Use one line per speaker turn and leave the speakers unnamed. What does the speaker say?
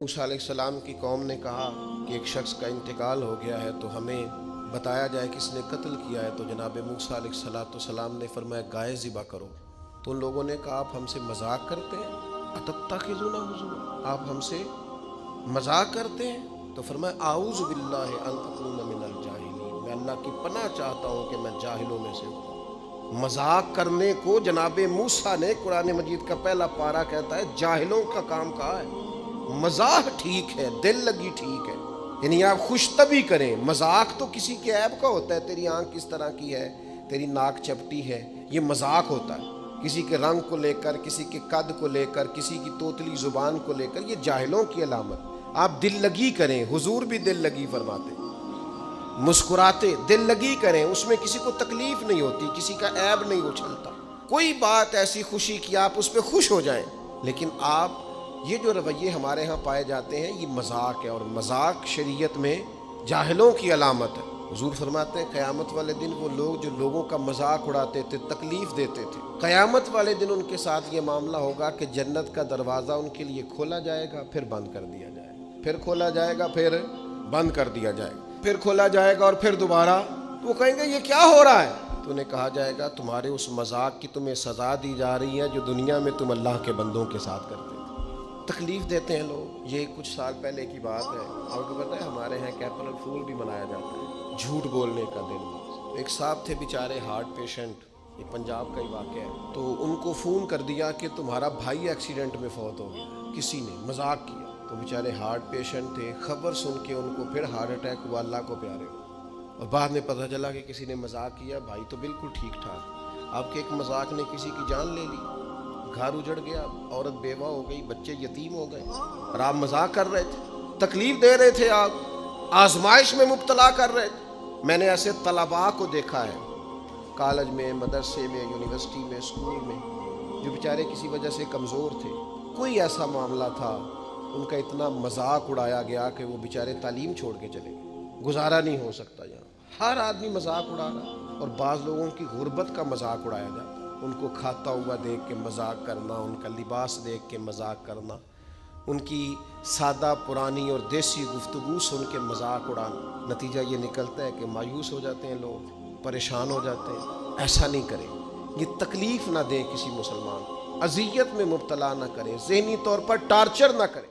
موسیٰ علیہ السلام کی قوم نے کہا کہ ایک شخص کا انتقال ہو گیا ہے تو ہمیں بتایا جائے کس نے قتل کیا ہے، تو جناب موسیٰ علیہ السلام نے فرمایا گائے ذبح کرو۔ تو ان لوگوں نے کہا آپ ہم سے مذاق کرتے ہیں، اتتخذونہ ہزوا، آپ ہم سے مذاق کرتے ہیں؟ تو فرمایا اعوذ باللہ ان اکون من الجاہلین، میں اللہ کی پناہ چاہتا ہوں کہ میں جاہلوں میں سے ہوں۔ مذاق کرنے کو جناب موسیٰ نے قرآن مجید کا پہلا پارہ کہتا ہے جاہلوں کا کام کہا ہے۔ مذاق ٹھیک ہے، دل لگی ٹھیک ہے، یعنی آپ خوش طبعی کریں۔ مذاق تو کسی کے عیب کا ہوتا ہے، تیری آنکھ کس طرح کی ہے، تیری ناک چپٹی ہے، یہ مذاق ہوتا ہے۔ کسی کے رنگ کو لے کر، کسی کے قد کو لے کر، کسی کی توتلی زبان کو لے کر، یہ جاہلوں کی علامت۔ آپ دل لگی کریں، حضور بھی دل لگی فرماتے، مسکراتے دل لگی کریں، اس میں کسی کو تکلیف نہیں ہوتی، کسی کا عیب نہیں اچھلتا۔ کوئی بات ایسی خوشی کی آپ اس پہ خوش ہو جائیں، لیکن آپ یہ جو رویے ہمارے ہاں پائے جاتے ہیں یہ مذاق ہے، اور مذاق شریعت میں جاہلوں کی علامت ہے۔ حضور فرماتے ہیں قیامت والے دن وہ لوگ جو لوگوں کا مذاق اڑاتے تھے، تکلیف دیتے تھے، قیامت والے دن ان کے ساتھ یہ معاملہ ہوگا کہ جنت کا دروازہ ان کے لیے کھولا جائے گا، پھر بند کر دیا جائے گا، پھر کھولا جائے گا، پھر بند کر دیا جائے گا، پھر کھولا جائے گا اور پھر دوبارہ۔ تو وہ کہیں گے یہ کیا ہو رہا ہے؟ تو انہیں کہا جائے گا تمہارے اس مذاق کی تمہیں سزا دی جا رہی ہے جو دنیا میں تم اللہ کے بندوں کے ساتھ کرتے تھے۔ تکلیف دیتے ہیں لوگ۔ یہ کچھ سال پہلے کی بات ہے، آپ کو پتہ ہے ہمارے یہاں اپریل فول بھی منایا جاتا ہے، جھوٹ بولنے کا دن۔ ایک صاحب تھے بیچارے ہارٹ پیشنٹ، یہ پنجاب کا ہی واقعہ ہے، تو ان کو فون کر دیا کہ تمہارا بھائی ایکسیڈنٹ میں فوت ہو گیا، کسی نے مذاق کیا۔ تو بیچارے ہارٹ پیشنٹ تھے، خبر سن کے ان کو پھر ہارٹ اٹیک ہوا، اللہ کو پیارے ہو، اور بعد میں پتہ چلا کہ کسی نے مذاق کیا، بھائی تو بالکل ٹھیک ٹھاک، آپ کے ایک مذاق نے کسی کی جان لے لی، گھر اجڑ گیا، عورت بیوہ ہو گئی، بچے یتیم ہو گئے، اور آپ مذاق کر رہے تھے، تکلیف دے رہے تھے، آپ آزمائش میں مبتلا کر رہے تھے۔ میں نے ایسے طلباء کو دیکھا ہے کالج میں، مدرسے میں، یونیورسٹی میں، اسکول میں، جو بیچارے کسی وجہ سے کمزور تھے، کوئی ایسا معاملہ تھا ان کا اتنا مذاق اڑایا گیا کہ وہ بیچارے تعلیم چھوڑ کے چلے گئے، گزارا نہیں ہو سکتا یہاں، ہر آدمی مذاق اڑا رہا، اور بعض لوگوں کی غربت کا مذاق اڑایا جاتا ہے، ان کو کھاتا ہوا دیکھ کے مذاق کرنا، ان کا لباس دیکھ کے مذاق کرنا، ان کی سادہ پرانی اور دیسی گفتگو سن کے مذاق اڑانا، نتیجہ یہ نکلتا ہے کہ مایوس ہو جاتے ہیں لوگ، پریشان ہو جاتے ہیں۔ ایسا نہیں کریں، یہ تکلیف نہ دیں کسی مسلمان کو، اذیت میں مبتلا نہ کریں، ذہنی طور پر ٹارچر نہ کریں۔